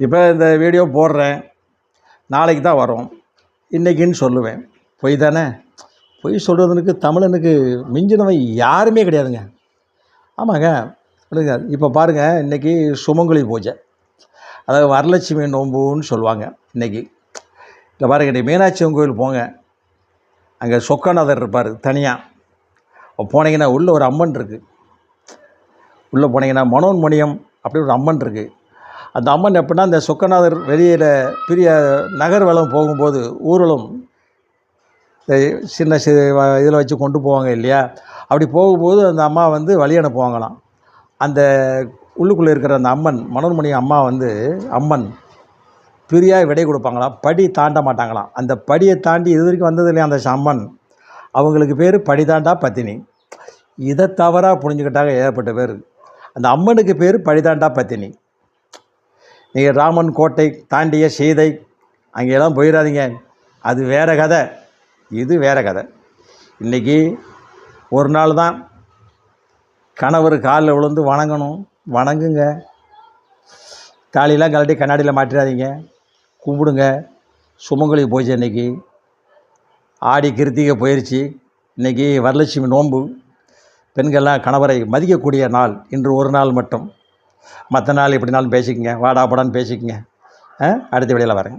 இப்போ இந்த வீடியோ போடுறேன், நாளைக்கு தான் வரும், இன்றைக்கின்னு சொல்லுவேன். பொய் தானே? பொய் சொல்கிறதுக்கு தமிழனுக்கு மிஞ்சினவன் யாருமே கிடையாதுங்க. ஆமாங்க. இப்போ பாருங்கள், இன்றைக்கி சுமங்கலி பூஜை, அதாவது வரலட்சுமி நோம்புன்னு சொல்லுவாங்க. இன்றைக்கி இல்லை பாருங்க, இன்றைக்கி மீனாட்சி அம்மன் கோயில் போங்க, அங்கே சொக்கநாதர் இருப்பார் தனியாக. போனீங்கன்னா உள்ளே ஒரு அம்மன் இருக்குது. உள்ளே போனீங்கன்னா மனோன்மணியம் அப்படி ஒரு அம்மன் இருக்குது. அந்த அம்மன் எப்படின்னா, இந்த சொக்கநாதர் வெளியில் பெரிய நகர்வலம் போகும்போது ஊர்வலம் சின்ன இதில் வச்சு கொண்டு போவாங்க இல்லையா, அப்படி போகும்போது அந்த அம்மா வந்து வழி அனுப்புவாங்களாம். அந்த உள்ளுக்குள்ளே இருக்கிற அந்த அம்மன் மனோன்மணி அம்மா வந்து அம்மன் பிரியாக விடை கொடுப்பாங்களாம். படி தாண்ட மாட்டாங்களாம். அந்த படியை தாண்டி இது வரைக்கும் வந்தது இல்லையா அந்த அம்மன், அவங்களுக்கு பேர் படி தாண்டா பத்தினி. இதை தவறாக புரிஞ்சுக்கிட்டாங்க ஏற்பட்ட பேர். அந்த அம்மனுக்கு பேர் படிதாண்டா பத்தினி. நீங்கள் ராமன் கோட்டை தாண்டிய சீதை அங்கெல்லாம் போயிடாதீங்க, அது வேறு கதை, இது வேறு கதை. இன்றைக்கி ஒரு நாள் தான் கணவர் காலில் விழுந்து வணங்கணும், வணங்குங்க. தாலியெல்லாம் கழட்டி கண்ணாடியில் மாட்டிடாதீங்க, கும்பிடுங்க. சுமங்கலி பூஜை இன்றைக்கி, ஆடி கிருத்திகை போயிடுச்சு, இன்றைக்கி வரலட்சுமி நோன்பு. பெண்கள்லாம் கணவரை மதிக்கக்கூடிய நாள் இன்று ஒரு நாள் மட்டும். மற்ற நாள் எப்படினாலும் பேசிக்கங்க, வாடா படான்னு பேசிக்கங்க. அடுத்த வீடியோவில் வரேன்.